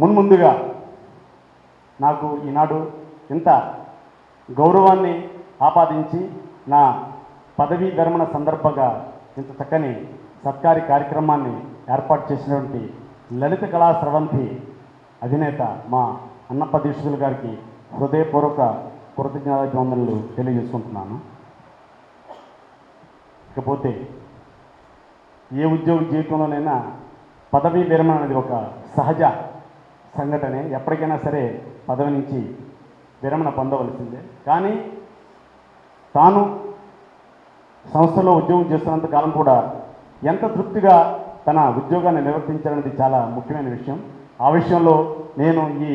మున్ముందుగా నాకు ఈనాడు ఇంత గౌరవాన్ని ఆపాదించి నా పదవీ విరమణ సందర్భంగా ఇంత చక్కని సత్కారి కార్యక్రమాన్ని ఏర్పాటు చేసినటువంటి లలిత కళా స్రవంతి అధినేత మా అన్నప్ప దీక్షితులు గారికి హృదయపూర్వక కృతజ్ఞతాభివందనలు తెలియజేసుకుంటున్నాను. ఇకపోతే ఏ ఉద్యోగ జీవితంలోనైనా పదవీ విరమణ అనేది ఒక సహజ సంఘటనే. ఎప్పటికైనా సరే పదవి నుంచి విరమణ పొందవలసిందే. కానీ తాను సంస్థలో ఉద్యోగం చేస్తున్నంత కాలం కూడా ఎంత తృప్తిగా తన ఉద్యోగాన్ని నిర్వర్తించాలనేది చాలా ముఖ్యమైన విషయం. ఆ విషయంలో నేను ఈ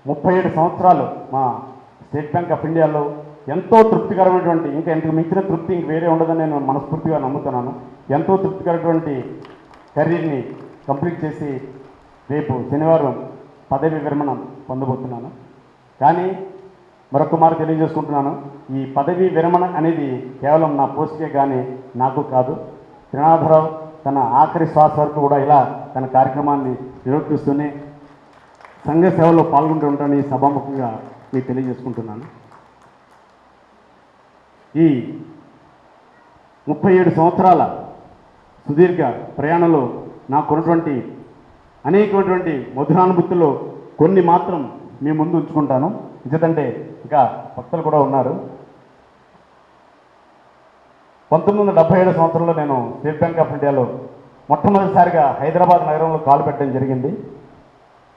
37 సంవత్సరాలు మా స్టేట్ బ్యాంక్ ఆఫ్ ఇండియాలో ఎంతో తృప్తికరమైనటువంటి, ఇంకా ఇంతకు మించిన తృప్తి ఇంక వేరే ఉండదని నేను మనస్ఫూర్తిగా నమ్ముతున్నాను. ఎంతో తృప్తికరమైనటువంటి కెరీర్ని కంప్లీట్ చేసి రేపు శనివారం పదవి విరమణ పొందబోతున్నాను. కానీ మరొక మాట తెలియజేసుకుంటున్నాను, ఈ పదవి విరమణ అనేది కేవలం నా పోస్ట్కే కానీ నాకు కాదు. త్రినాథరావు తన ఆఖరి శ్వాస వరకు కూడా ఇలా తన కార్యక్రమాన్ని నిర్వర్తిస్తూనే సంఘ సేవలో పాల్గొంటూ ఉంటానని సభాముఖంగా మీకు తెలియజేసుకుంటున్నాను. ఈ 37 సంవత్సరాల సుదీర్ఘ ప్రయాణంలో నాకున్నటువంటి అనేకమైనటువంటి మధురానుభూతుల్లో కొన్ని మాత్రం మీ ముందు ఉంచుకుంటాను. ఎందుకంటే ఇంకా భక్తులు కూడా ఉన్నారు. 1977 సంవత్సరంలో నేను స్టేట్ బ్యాంక్ ఆఫ్ ఇండియాలో మొట్టమొదటిసారిగా హైదరాబాద్ నగరంలో కాలు పెట్టడం జరిగింది.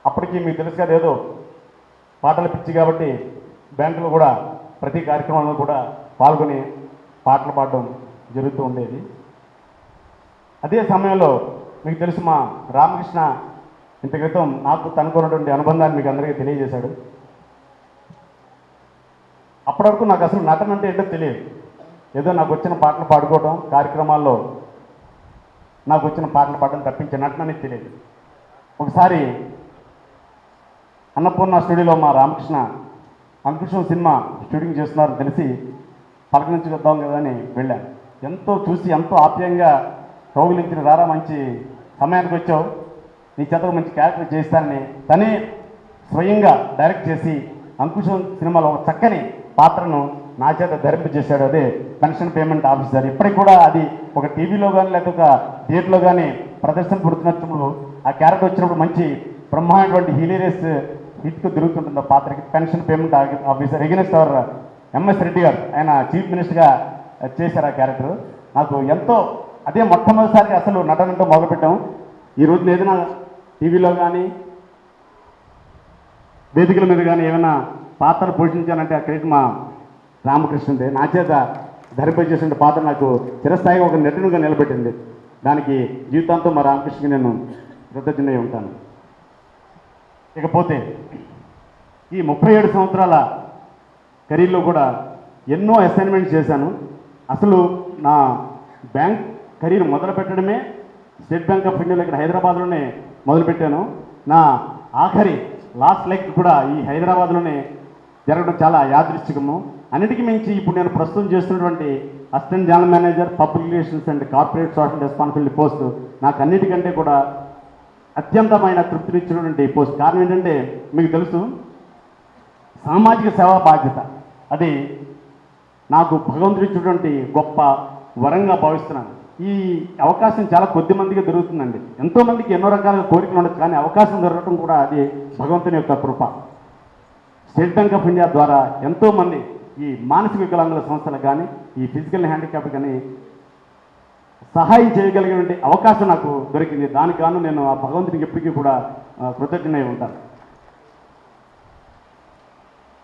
అప్పటికి మీకు తెలుసు కదా, ఏదో పాటల పిచ్చి కాబట్టి బ్యాంకులో కూడా ప్రతి కార్యక్రమంలో కూడా పాల్గొని పాటలు పాడడం జరుగుతూ ఉండేది. అదే సమయంలో మీకు తెలుసు, మా రామకృష్ణ ఇంత క్రితం నాకు తనకున్నటువంటి అనుబంధాన్ని మీకు అందరికీ తెలియజేశాడు. అప్పటి వరకు నాకు అసలు నటన అంటే ఏంటో తెలియదు. ఏదో నాకు వచ్చిన పాటలు పాడుకోవడం, కార్యక్రమాల్లో నాకు వచ్చిన పాటలు పాడడం తప్పించే నటన అనేది తెలియదు. ఒకసారి అన్నపూర్ణ స్టూడియోలో మా రామకృష్ణ అంకుశం సినిమా షూటింగ్ చేస్తున్నారని తెలిసి పలకరించి వద్దాం కదా అని వెళ్ళాను. ఎంతో చూసి ఎంతో ఆప్యాయంగా కౌగిలించిన, రారా మంచి సమయానికి వచ్చావు, నీ చేత మంచి క్యారెక్టర్ చేస్తానని తనే స్వయంగా డైరెక్ట్ చేసి అంకుశం సినిమాలో ఒక చక్కని పాత్రను నా చేత ధరింపజేశాడు. అదే పెన్షన్ పేమెంట్ ఆఫీసర్. ఇప్పటికి కూడా అది ఒక టీవీలో కానీ లేకపోతే ఒక థియేటర్లో కానీ ప్రదర్శన పుడుతున్నప్పుడు ఆ క్యారెక్టర్ వచ్చినప్పుడు మంచి బ్రహ్మాండటువంటి హిలేరియస్ హిట్కు తిరుగుతుంటుంది ఆ పాత్రకి. Pension payment officer against our MS Reddy గారు, ఆయన చీఫ్ మినిస్టర్గా చేశారు ఆ క్యారెక్టర్. నాకు ఎంతో, అదే మొట్టమొదటిసారి అసలు నటనంతో మొదలుపెట్టాము. ఈ రోజున ఏదైనా టీవీలో కానీ వేదికల మీద కానీ ఏమైనా పాత్రలు పోషించానంటే ఆ క్రెడిట్ మా రామకృష్ణదే. నా చేత ధరింపజేసిన పాత్ర నాకు చిరస్థాయిగా ఒక నటునిగా నిలబెట్టింది. దానికి జీవితాంతం మా రామకృష్ణకి నేను కృతజ్ఞుడై ఉంటాను. ఇకపోతే ఈ 37 సంవత్సరాల కెరీర్లో కూడా ఎన్నో అసైన్మెంట్స్ చేశాను. అసలు నా బ్యాంక్ కెరీర్ మొదలు పెట్టడమే స్టేట్ బ్యాంక్ ఆఫ్ ఇండియాలో ఇక్కడ హైదరాబాద్లోనే మొదలుపెట్టాను. నా ఆఖరి లాస్ట్ లెగ్ కూడా ఈ హైదరాబాద్లోనే జరగడం చాలా యాదృశ్చికము. అన్నిటికీ మించి ఇప్పుడు నేను ప్రస్తుతం చేస్తున్నటువంటి assistant general manager public relations and corporate social responsibility post నాకు అన్నిటికంటే కూడా అత్యంతమైన తృప్తినిచ్చినటువంటి పోస్ట్. కారణం ఏంటంటే మీకు తెలుసు, సామాజిక సేవా బాధ్యత అది నాకు భగవంతుడు ఇచ్చినటువంటి గొప్ప వరంగా భావిస్తున్నాను. ఈ అవకాశం చాలా కొద్ది మందికి దొరుకుతుందండి. ఎంతోమందికి ఎన్నో రకాల కోరికలు ఉండదు, కానీ అవకాశం దొరకడం కూడా అది భగవంతుని యొక్క కృప. స్టేట్ బ్యాంక్ ఆఫ్ ఇండియా ద్వారా ఎంతోమంది ఈ మానసిక వికలాంగుల సంస్థలకు కానీ ఈ ఫిజికల్ హ్యాండిక్యాప్ కానీ సహాయం చేయగలిగినటువంటి అవకాశం నాకు దొరికింది. దానికి గాను నేను ఆ భగవంతునికి ఎప్పటికీ కూడా కృతజ్ఞుడై ఉంటాను.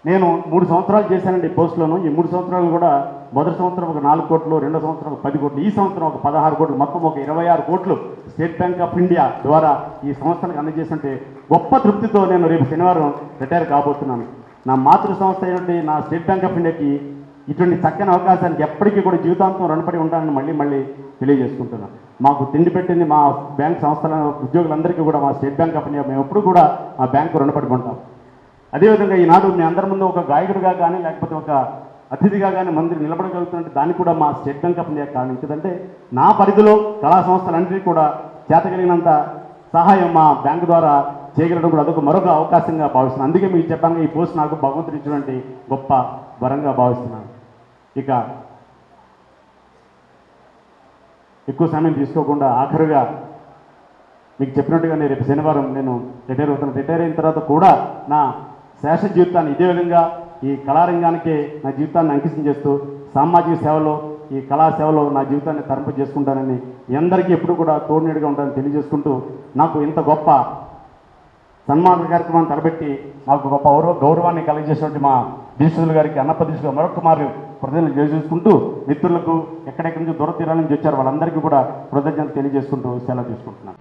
నేను 3 సంవత్సరాలు చేశానండి పోస్టులోను. ఈ 3 సంవత్సరాలు కూడా మొదటి సంవత్సరం ఒక 4 కోట్లు, రెండో సంవత్సరం ఒక 10 కోట్లు, ఈ సంవత్సరం ఒక 16 కోట్లు, మొత్తం ఒక 26 కోట్లు స్టేట్ బ్యాంక్ ఆఫ్ ఇండియా ద్వారా ఈ సంస్థలకు అందజేస్తుంటే గొప్ప తృప్తితో నేను రేపు శనివారం రిటైర్ కాబోతున్నాను. నా మాతృ సంస్థ అయినటువంటి నా స్టేట్ బ్యాంక్ ఆఫ్ ఇండియాకి ఇటువంటి చక్కని అవకాశానికి ఎప్పటికీ కూడా జీవితాంతం రుణపడి ఉంటానని మళ్ళీ తెలియజేసుకుంటున్నాను. మాకు తిండి పెట్టింది మా బ్యాంక్ సంస్థల ఉద్యోగులందరికీ కూడా మా స్టేట్ బ్యాంక్ ఆఫ్ ఇండియా మేము ఎప్పుడు కూడా ఆ బ్యాంకు రుణపడి ఉంటాం. అదేవిధంగా ఈనాడు మీ అందరి ముందు ఒక గాయకుడిగా కానీ లేకపోతే ఒక అతిథిగా కానీ మందిని నిలబడగలుగుతున్నట్టు దానికి కూడా మా స్టేట్ బ్యాంక్ ఆఫ్ ఇండియా కారణం. ఎందుకంటే నా పరిధిలో కళా సంస్థలన్నింటినీ కూడా చేతగలిగినంత సహాయం మా బ్యాంకు ద్వారా చేయగలడం కూడా అదొక మరొక అవకాశంగా భావిస్తున్నాను. అందుకే మీకు చెప్పాను, ఈ పోస్ట్ నాకు భగవంతుడు ఇచ్చినటువంటి గొప్ప వరంగా భావిస్తున్నాను. ఇక ఎక్కువ సమయం తీసుకోకుండా ఆఖరుగా మీకు చెప్పినట్టుగా నేను రేపు శనివారం నేను రిటైర్ అవుతాను. రిటైర్ అయిన తర్వాత కూడా నా శేష జీవితాన్ని ఇదే విధంగా ఈ కళారంగానికే నా జీవితాన్ని అంకితం చేస్తూ సామాజిక సేవలో ఈ కళా సేవలో నా జీవితాన్ని తరింప చేసుకుంటానని అందరికీ ఎప్పుడు కూడా తోడునీడుగా ఉంటానని తెలియజేసుకుంటూ నాకు ఇంత గొప్ప సన్మాన కార్యక్రమాన్ని తలపెట్టి నాకు గొప్ప గౌరవాన్ని కలిగజేసినటువంటి మా దీక్షితులు గారికి అన్నపదీక్షగా మరొక మారు కృతజ్ఞతలు తెలియజేసుకుంటూ మిత్రులకు ఎక్కడెక్కడి నుంచి దూర తీరాల నుంచి వచ్చారు వాళ్ళందరికీ కూడా కృతజ్ఞతలు తెలియజేసుకుంటూ సెలవు తీసుకుంటున్నాను.